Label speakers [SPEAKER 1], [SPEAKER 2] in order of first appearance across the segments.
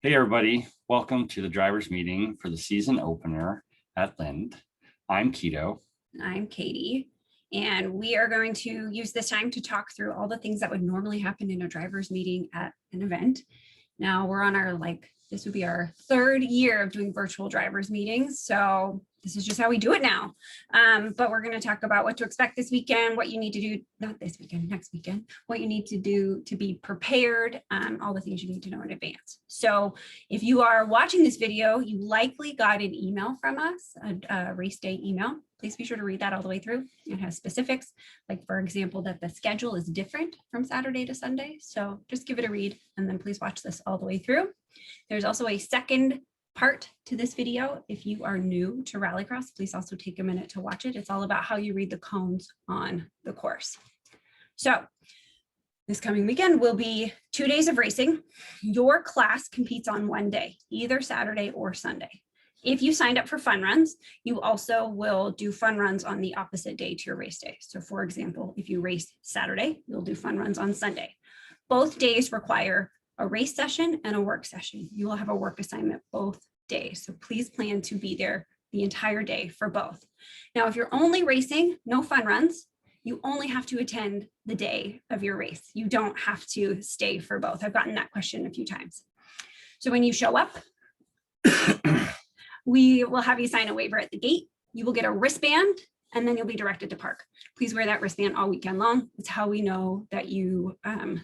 [SPEAKER 1] Hey everybody, welcome to the driver's meeting for the season opener at Lind. I'm Keto.
[SPEAKER 2] I'm Katie, and we are going to use this time to talk through all the things that would normally happen in a driver's meeting at an event. Now we're on our, this would be our third year of doing virtual driver's meetings. So this is just how we do it now. But we're going to talk about what to expect this weekend, what you need to do, not this weekend, next weekend, what you need to do to be prepared, all the things you need to know in advance. So if you are watching this video, you likely got an email from us, a race day email. Please be sure to read that all the way through. It has specifics, like for example, that the schedule is different from Saturday to Sunday. So just give it a read and then please watch this all the way through. There's also a second part to this video. If you are new to Rallycross, please also take a minute to watch it. It's all about how you read the cones on the course. So this coming weekend will be 2 days of racing. Your class competes on one day, either Saturday or Sunday. If you signed up for fun runs, you also will do fun runs on the opposite day to your race day. So for example, if you race Saturday, you'll do fun runs on Sunday. Both days require a race session and a work session. You will have a work assignment both days. So please plan to be there the entire day for both. Now, if you're only racing, no fun runs, you only have to attend the day of your race. You don't have to stay for both. I've gotten that question a few times. So when you show up, we will have you sign a waiver at the gate. You will get a wristband and then you'll be directed to park. Please wear that wristband all weekend long. It's how we know that you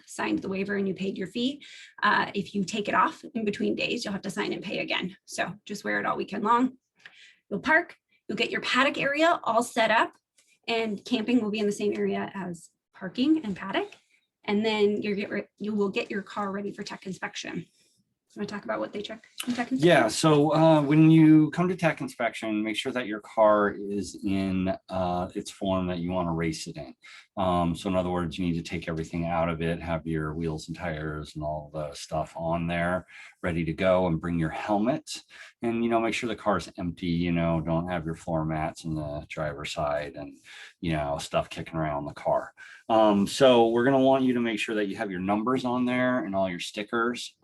[SPEAKER 2] signed the waiver and you paid your fee. If you take it off in between days, you'll have to sign and pay again. So just wear it all weekend long. You'll park, you'll get your paddock area all set up, and camping will be in the same area as parking and paddock. And then you will get your car ready for tech inspection. Want to talk about what they check in tech inspection?
[SPEAKER 1] Yeah, so when you come to tech inspection, make sure that your car is in its form that you want to race it in. So in other words, you need to take everything out of it, have your wheels and tires and all the stuff on there ready to go, and bring your helmet. And, make sure the car is empty, don't have your floor mats on the driver's side and, stuff kicking around the car. So we're going to want you to make sure that you have your numbers on there and all your stickers.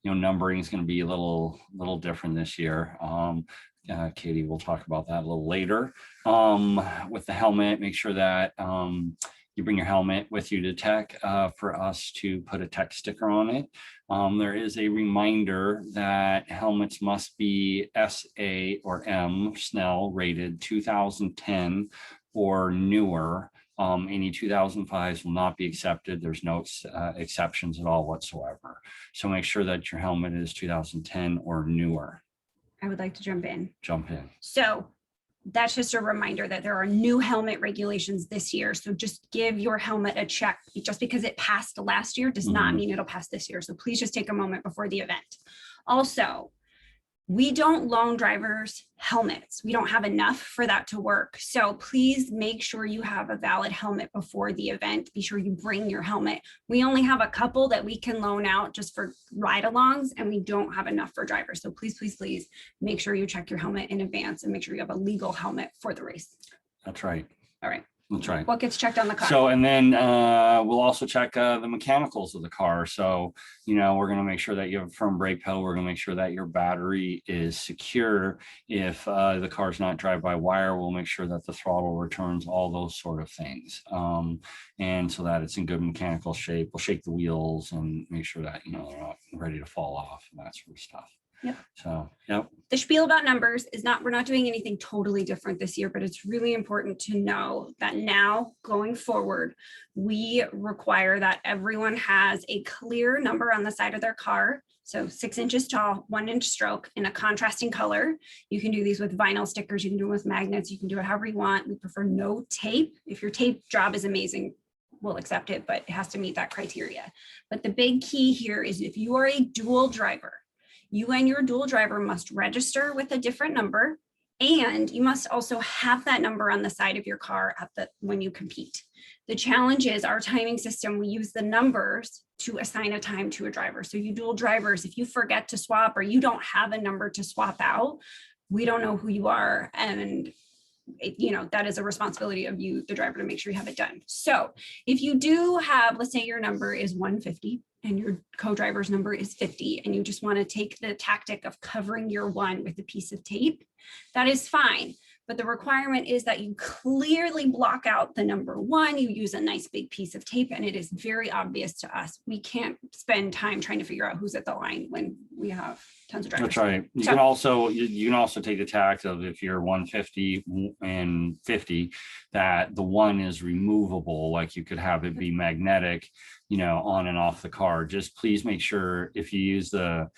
[SPEAKER 1] Numbering is going to be a little different this year. Katie will talk about that a little later. With the helmet, make sure that you bring your helmet with you to tech for us to put a tech sticker on it. There is a reminder that helmets must be SA or M Snell rated 2010 or newer. Any 2005s will not be accepted. There's no exceptions at all whatsoever. So make sure that your helmet is 2010 or newer.
[SPEAKER 2] I would like to jump in.
[SPEAKER 1] Jump in.
[SPEAKER 2] So that's just a reminder that there are new helmet regulations this year. So just give your helmet a check. Just because it passed last year does not mean it'll pass this year. So please just take a moment before the event. Also, we don't loan drivers helmets. We don't have enough for that to work. So please make sure you have a valid helmet before the event. Be sure you bring your helmet. We only have a couple that we can loan out just for ride-alongs, and we don't have enough for drivers. So please, please, please make sure you check your helmet in advance and make sure you have a legal helmet for the race.
[SPEAKER 1] That's right.
[SPEAKER 2] All right.
[SPEAKER 1] That's right.
[SPEAKER 2] What gets checked on the car?
[SPEAKER 1] So, and then we'll also check the mechanicals of the car. So, we're going to make sure that you have a firm brake pedal. We're going to make sure that your battery is secure. If the car's not drive-by-wire, we'll make sure that the throttle returns, all those sort of things. And so that it's in good mechanical shape. We'll shake the wheels and make sure that, they're not ready to fall off and that sort of stuff.
[SPEAKER 2] Yep.
[SPEAKER 1] So, yep.
[SPEAKER 2] The spiel about numbers is we're not doing anything totally different this year, but it's really important to know that now going forward, we require that everyone has a clear number on the side of their car. So 6 inches tall, 1 inch stroke in a contrasting color. You can do these with vinyl stickers. You can do it with magnets. You can do it however you want. We prefer no tape. If your tape job is amazing, we'll accept it, but it has to meet that criteria. But the big key here is if you are a dual driver, you and your dual driver must register with a different number, and you must also have that number on the side of your car when you compete. The challenge is our timing system, we use the numbers to assign a time to a driver. So you dual drivers, if you forget to swap or you don't have a number to swap out, we don't know who you are, and that is a responsibility of you, the driver, to make sure you have it done. So if you do have, let's say your number is 150 and your co-driver's number is 50, and you just want to take the tactic of covering your one with a piece of tape, that is fine. But the requirement is that you clearly block out the number one, you use a nice big piece of tape, and it is very obvious to us. We can't spend time trying to figure out who's at the line when we have tons of drivers.
[SPEAKER 1] That's right. You can also take the tact of, if you're 150 and 50, that the one is removable, like you could have it be magnetic, on and off the car. Just please make sure, if you use the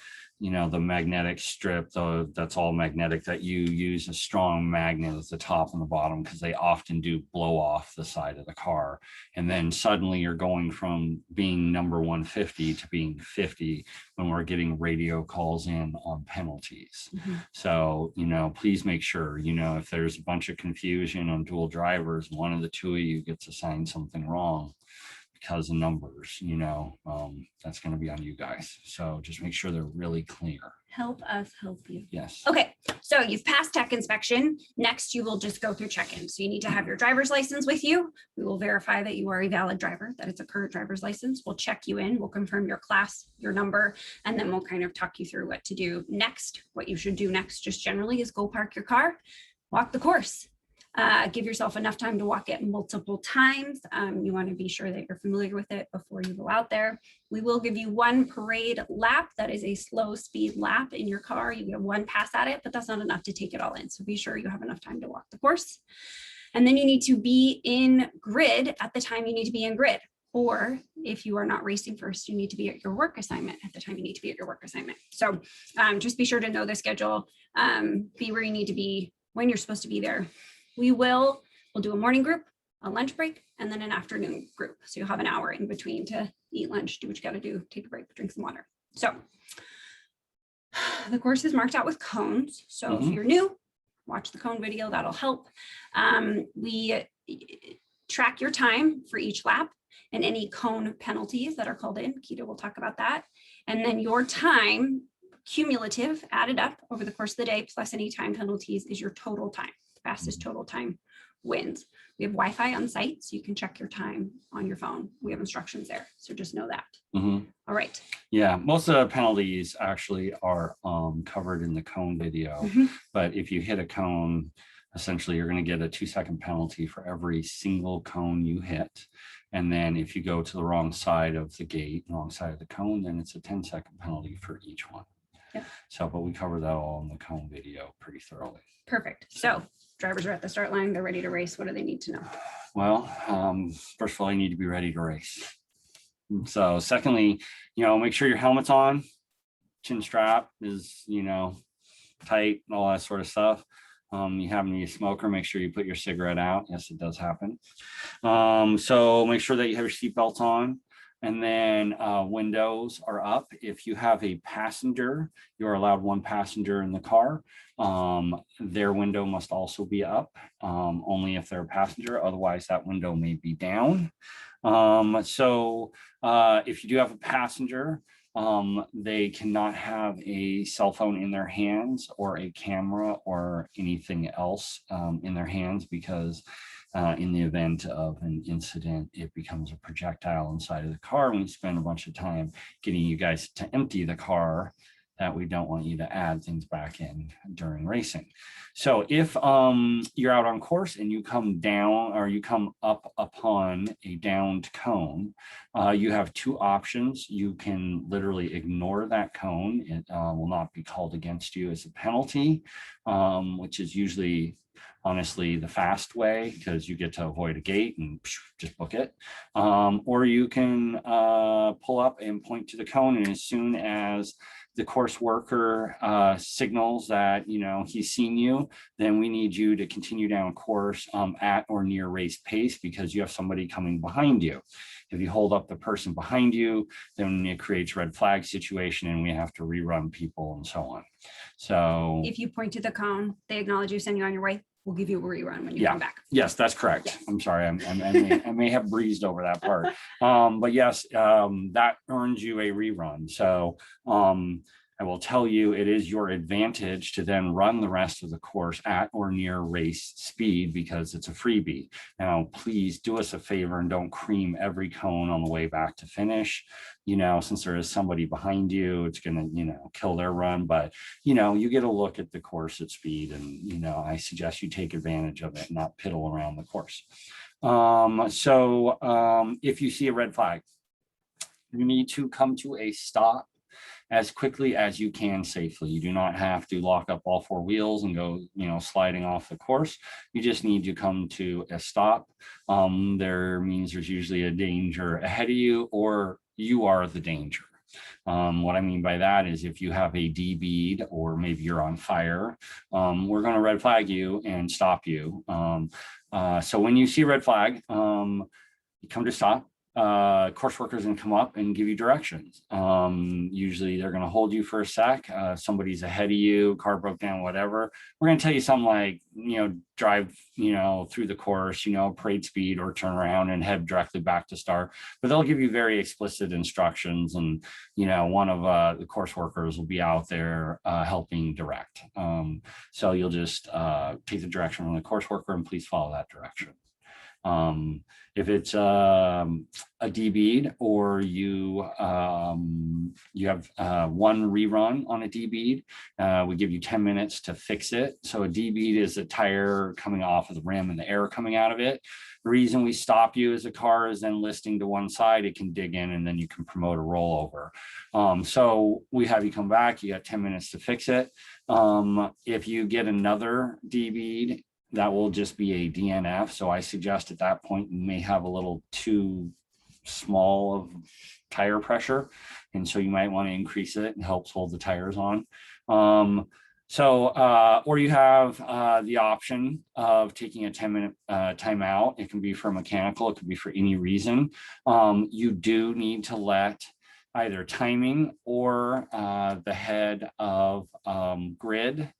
[SPEAKER 1] magnetic strip, though, that's all magnetic, that you use a strong magnet at the top and the bottom, because they often do blow off the side of the car. And then suddenly you're going from being number 150 to being 50 when we're getting radio calls in on penalties. So, please make sure, if there's a bunch of confusion on dual drivers, one of the two of you gets assigned something wrong because of numbers, that's going to be on you guys. So just make sure they're really clear.
[SPEAKER 2] Help us help you.
[SPEAKER 1] Yes.
[SPEAKER 2] Okay, so you've passed tech inspection. Next, you will just go through check-in. So you need to have your driver's license with you. We will verify that you are a valid driver, that it's a current driver's license. We'll check you in, we'll confirm your class, your number, and then we'll kind of talk you through what to do next. What you should do next, just generally, is go park your car, walk the course. Give yourself enough time to walk it multiple times. You want to be sure that you're familiar with it before you go out there. We will give you one parade lap. That is a slow speed lap in your car. You get one pass at it, but that's not enough to take it all in. So be sure you have enough time to walk the course. And then you need to be in grid at the time you need to be in grid. Or if you are not racing first, you need to be at your work assignment at the time you need to be at your work assignment. So just be sure to know the schedule, be where you need to be when you're supposed to be there. We'll do a morning group, a lunch break, and then an afternoon group. So you'll have an hour in between to eat lunch, do what you got to do, take a break, drink some water. So the course is marked out with cones. So if you're new, watch the cone video, that'll help. We track your time for each lap and any cone penalties that are called in. Keita will talk about that. And then your time, cumulative, added up over the course of the day, plus any time penalties, is your total time. Fastest total time wins. We have Wi-Fi on site, so you can check your time on your phone. We have instructions there, so just know that. All right.
[SPEAKER 1] Yeah, most of the penalties actually are covered in the cone video, but if you hit a cone, essentially you're going to get a 2-second penalty for every single cone you hit. And then if you go to the wrong side of the gate, wrong side of the cone, then it's a 10-second penalty for each one. So, but we cover that all in the cone video pretty thoroughly.
[SPEAKER 2] Perfect. So drivers are at the start line, they're ready to race. What do they need to know?
[SPEAKER 1] Well, first of all, you need to be ready to race. So secondly, make sure your helmet's on, chin strap is, tight and all that sort of stuff. You happen to be a smoker, make sure you put your cigarette out. Yes, it does happen. So make sure that you have your seatbelt on. And then windows are up. If you have a passenger, you're allowed one passenger in the car. Their window must also be up, only if they're a passenger. Otherwise, that window may be down. So if you do have a passenger, they cannot have a cell phone in their hands or a camera or anything else in their hands, because in the event of an incident, it becomes a projectile inside of the car. And we spend a bunch of time getting you guys to empty the car, that we don't want you to add things back in during racing. So if you're out on course and you come down, or you come up upon a downed cone, you have two options. You can literally ignore that cone. It will not be called against you as a penalty, which is usually, honestly, the fast way, because you get to avoid a gate and just book it. Or you can pull up and point to the cone, and as soon as the course worker signals that he's seen you, then we need you to continue down course at or near race pace, because you have somebody coming behind you. If you hold up the person behind you, then it creates red flag situation, and we have to rerun people and so on. So
[SPEAKER 2] if you point to the cone, they acknowledge you, send you on your way, we'll give you a rerun when you come back.
[SPEAKER 1] Yes, that's correct. Yes. I'm sorry, I may have breezed over that part. But yes, that earns you a rerun. So I will tell you, it is your advantage to then run the rest of the course at or near race speed because it's a freebie. Now, please do us a favor and don't cream every cone on the way back to finish. Since there is somebody behind you, it's going to, kill their run. But, you get a look at the course at speed, and, I suggest you take advantage of it, not piddle around the course. If you see a red flag, you need to come to a stop as quickly as you can safely. You do not have to lock up all four wheels and go, sliding off the course. You just need to come to a stop. There's usually a danger ahead of you, or you are the danger. What I mean by that is if you have a D bead or maybe you're on fire, we're going to red flag you and stop you. So when you see a red flag, you come to stop. Course workers can come up and give you directions. Usually they're going to hold you for a sec. Somebody's ahead of you, car broke down, whatever. We're going to tell you something like, drive, through the course, parade speed, or turn around and head directly back to start. But they'll give you very explicit instructions, and one of the course workers will be out there helping direct. So you'll just take the direction from the course worker and please follow that direction. If it's a D bead, or you have one rerun on a D bead, we give you 10 minutes to fix it. So a D bead is a tire coming off of the rim and the air coming out of it. The reason we stop you as a car is then listing to one side, it can dig in and then you can promote a rollover. So we have you come back, you got 10 minutes to fix it. If you get another D bead, that will just be a DNF. So I suggest at that point, you may have a little too small of tire pressure. And so you might want to increase it, and helps hold the tires on. Or you have the option of taking a 10-minute timeout. It can be for mechanical, it could be for any reason. You do need to let either timing or the head of grid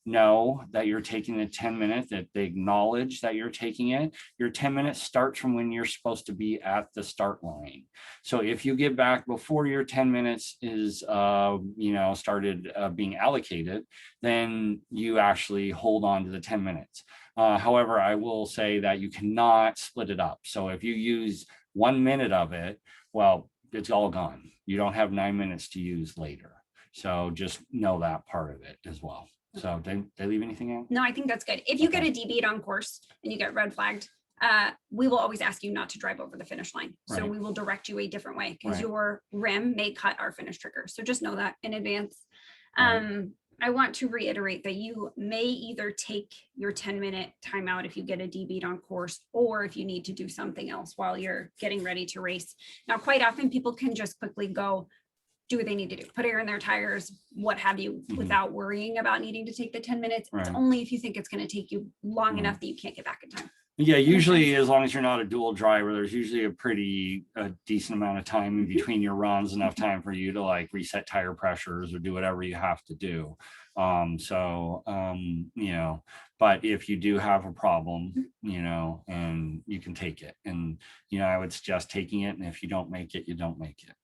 [SPEAKER 1] know that you're taking the 10 minutes, that they acknowledge that you're taking it. Your 10 minutes starts from when you're supposed to be at the start line. So if you get back before your 10 minutes is, started being allocated, then you actually hold on to the 10 minutes. However, I will say that you cannot split it up. So if you use 1 minute of it, well, it's all gone. You don't have 9 minutes to use later. So just know that part of it as well. So did I leave anything out?
[SPEAKER 2] No, I think that's good. If you get a D bead on course and you get red flagged, we will always ask you not to drive over the finish line. So we will direct you a different way, because your rim may cut our finish trigger. So just know that in advance. I want to reiterate that you may either take your 10-minute timeout if you get a D bead on course, or if you need to do something else while you're getting ready to race. Now, quite often people can just quickly go do what they need to do, put air in their tires, what have you, without worrying about needing to take the 10 minutes. It's only if you think it's going to take you long enough that you can't get back in time.
[SPEAKER 1] Yeah, usually as long as you're not a dual driver, there's usually a decent amount of time in between your runs, enough time for you to like reset tire pressures or do whatever you have to do. But if you do have a problem, and you can take it, and, I would suggest taking it. And if you don't make it, you don't make it,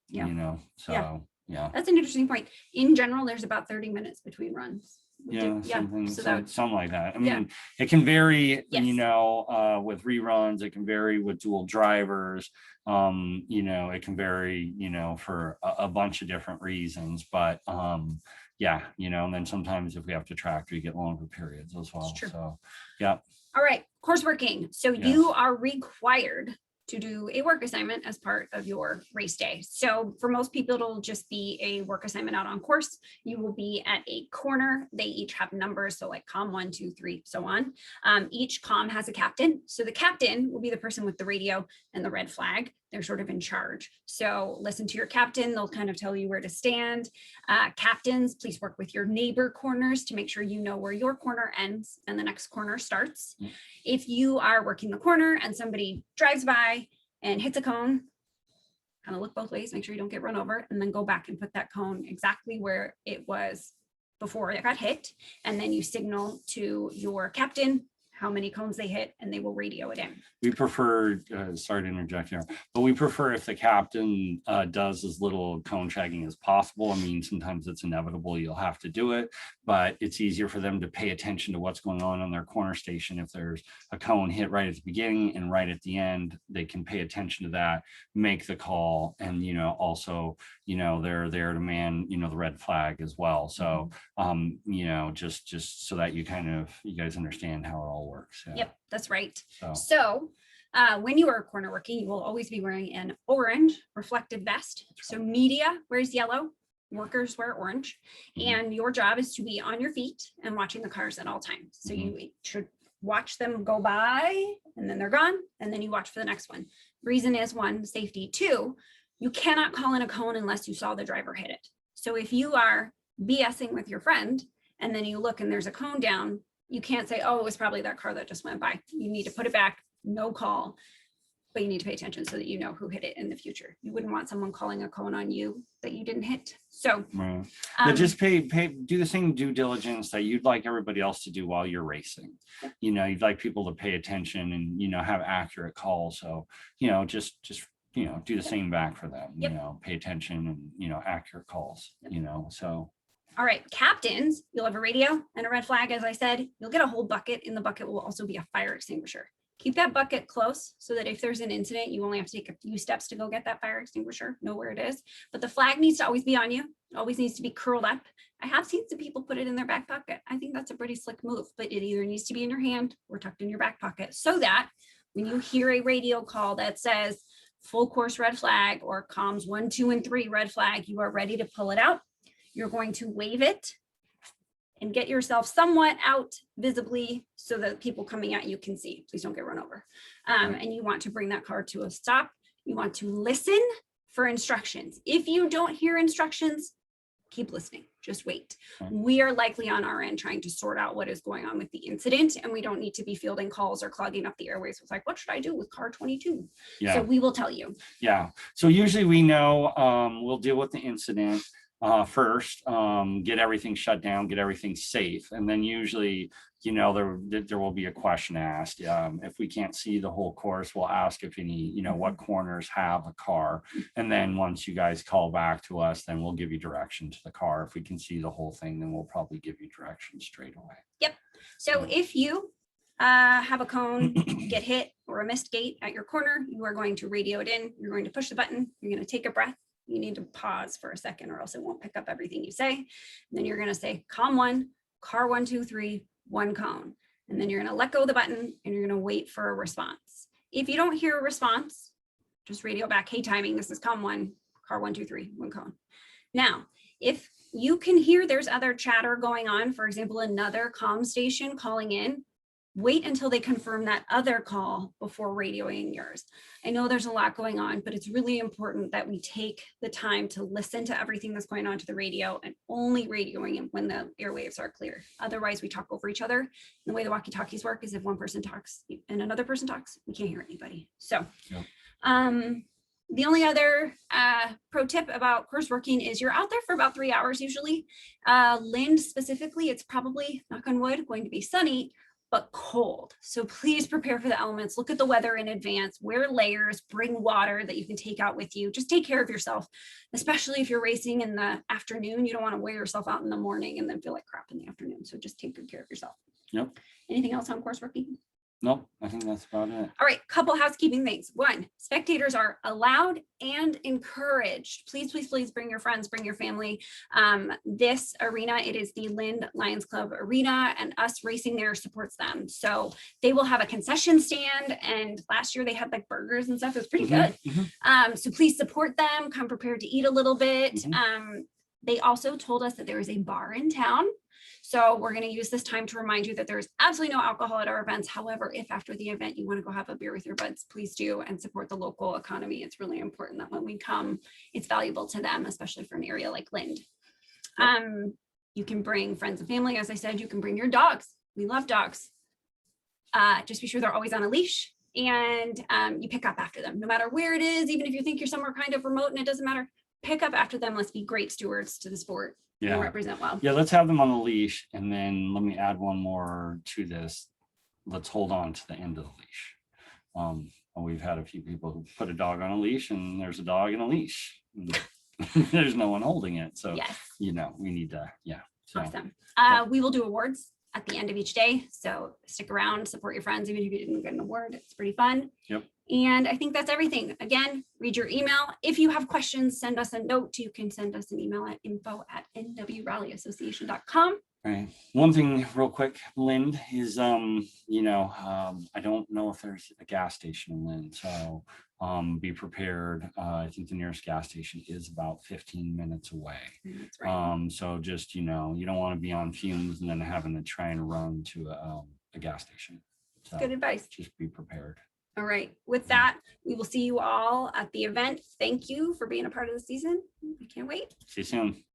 [SPEAKER 1] Yeah.
[SPEAKER 2] That's an interesting point. In general, there's about 30 minutes between runs.
[SPEAKER 1] Something like that. I mean, it can vary, with reruns, it can vary with dual drivers. It can vary, for a bunch of different reasons, but and then sometimes if we have to tractor, you get longer periods as well. So, yeah.
[SPEAKER 2] All right, courseworking. So you are required to do a work assignment as part of your race day. So for most people, it'll just be a work assignment out on course. You will be at a corner. They each have numbers. So like COM 1, 2, 3, so on. Each COM has a captain. So the captain will be the person with the radio and the red flag. They're sort of in charge. So listen to your captain. They'll kind of tell you where to stand. Captains, please work with your neighbor corners to make sure you know where your corner ends and the next corner starts. If you are working the corner and somebody drives by and hits a cone, kind of look both ways, make sure you don't get run over, and then go back and put that cone exactly where it was before it got hit. And then you signal to your captain how many cones they hit, and they will radio it in.
[SPEAKER 1] We prefer, sorry to interject here, but we prefer if the captain does as little cone checking as possible. I mean, sometimes it's inevitable, you'll have to do it, but it's easier for them to pay attention to what's going on their corner station. If there's a cone hit right at the beginning and right at the end, they can pay attention to that, make the call, and, you know, also, you know, they're there to man, you know, the red flag as well. So, you know, just so that you guys understand how it all works. Yeah.
[SPEAKER 2] Yep, that's right.
[SPEAKER 1] So,
[SPEAKER 2] So when you are corner working, you will always be wearing an orange reflective vest. So media wears yellow, workers wear orange, and your job is to be on your feet and watching the cars at all times. So you should watch them go by, and then they're gone, and then you watch for the next one. Reason is, one, safety. Two, you cannot call in a cone unless you saw the driver hit it. So if you are BSing with your friend and then you look and there's a cone down, you can't say, oh, it was probably that car that just went by. You need to put it back, no call, but you need to pay attention so that you know who hit it in the future. You wouldn't want someone calling a cone on you that you didn't hit. So
[SPEAKER 1] right. But just do the same due diligence that you'd like everybody else to do while you're racing. You know, you'd like people to pay attention and, you know, have accurate calls. So, you know, just you know, do the same back for them, you know, pay attention and, you know, accurate calls, you know, so.
[SPEAKER 2] All right, captains, you'll have a radio and a red flag. As I said, you'll get a whole bucket. In the bucket will also be a fire extinguisher. Keep that bucket close so that if there's an incident, you only have to take a few steps to go get that fire extinguisher, know where it is. But the flag needs to always be on you. It always needs to be curled up. I have seen some people put it in their back pocket. I think that's a pretty slick move, but it either needs to be in your hand or tucked in your back pocket so that when you hear a radio call that says full course red flag or comms 1, 2, and 3 red flag, you are ready to pull it out. You're going to wave it and get yourself somewhat out visibly so that people coming at you can see. Please don't get run over. And you want to bring that car to a stop. You want to listen for instructions. If you don't hear instructions, keep listening, just wait. We are likely on our end trying to sort out what is going on with the incident, and we don't need to be fielding calls or clogging up the airways with like, what should I do with car 22?
[SPEAKER 1] Yeah.
[SPEAKER 2] So we will tell you.
[SPEAKER 1] Yeah, so usually we know we'll deal with the incident first, get everything shut down, get everything safe. And then usually, you know, there will be a question asked. If we can't see the whole course, we'll ask if any, you know, what corners have a car. And then once you guys call back to us, then we'll give you direction to the car. If we can see the whole thing, then we'll probably give you direction straight away.
[SPEAKER 2] Yep. So if you have a cone get hit or a missed gate at your corner, you are going to radio it in. You're going to push the button. You're going to take a breath. You need to pause for a second or else it won't pick up everything you say. And then you're going to say COM 1, car 1, 2, 3, 1 cone. And then you're going to let go of the button and you're going to wait for a response. If you don't hear a response, just radio back, hey, timing, this is COM 1, car 1, 2, 3, 1 cone. Now, if you can hear there's other chatter going on, for example, another comm station calling in, wait until they confirm that other call before radioing yours. I know there's a lot going on, but it's really important that we take the time to listen to everything that's going on to the radio and only radioing it when the airwaves are clear. Otherwise, we talk over each other. And the way the walkie-talkies work is if one person talks and another person talks, we can't hear anybody. So the only other pro tip about course working is you're out there for about 3 hours usually. Lind specifically, it's probably, knock on wood, going to be sunny, but cold. So please prepare for the elements. Look at the weather in advance, wear layers, bring water that you can take out with you. Just take care of yourself, especially if you're racing in the afternoon. You don't want to wear yourself out in the morning and then feel like crap in the afternoon. So just take good care of yourself.
[SPEAKER 1] Yep.
[SPEAKER 2] Anything else on course working?
[SPEAKER 1] Nope, I think that's about it.
[SPEAKER 2] All right, couple housekeeping things. One, spectators are allowed and encouraged. Please, please, please bring your friends, bring your family. This arena, it is the Lind Lions Club arena, and us racing there supports them. So they will have a concession stand, and last year they had like burgers and stuff. It was pretty good. So please support them, come prepared to eat a little bit. They also told us that there is a bar in town. So we're going to use this time to remind you that there's absolutely no alcohol at our events. However, if after the event you want to go have a beer with your buds, please do, and support the local economy. It's really important that when we come, it's valuable to them, especially for an area like Lind. You can bring friends and family. As I said, you can bring your dogs. We love dogs. Just be sure they're always on a leash, and you pick up after them, no matter where it is. Even if you think you're somewhere kind of remote and it doesn't matter, pick up after them. Let's be great stewards to the sport.
[SPEAKER 1] Yeah.
[SPEAKER 2] Represent well.
[SPEAKER 1] Yeah, let's have them on the leash. And then let me add one more to this. let's hold on to the end of the leash. We've had a few people who put a dog on a leash and there's a dog in a leash. There's no one holding it. So,
[SPEAKER 2] Yes.
[SPEAKER 1] we need to, So,
[SPEAKER 2] Awesome. We will do awards at the end of each day. So stick around, support your friends, even if you didn't get an award. It's pretty fun.
[SPEAKER 1] Yep.
[SPEAKER 2] And I think that's everything. Again, read your email. If you have questions, send us a note. You can send us an email at info@nwrallyassociation.com.
[SPEAKER 1] Right. One thing real quick, Lynn, is, I don't know if there's a gas station in Lynn, so be prepared. I think the nearest gas station is about 15 minutes away.
[SPEAKER 2] That's right.
[SPEAKER 1] So just, you don't want to be on fumes and then having to try and run to a gas station. So
[SPEAKER 2] Good advice.
[SPEAKER 1] just be prepared.
[SPEAKER 2] All right. With that, we will see you all at the event. Thank you for being a part of the season. I can't wait.
[SPEAKER 1] See you soon.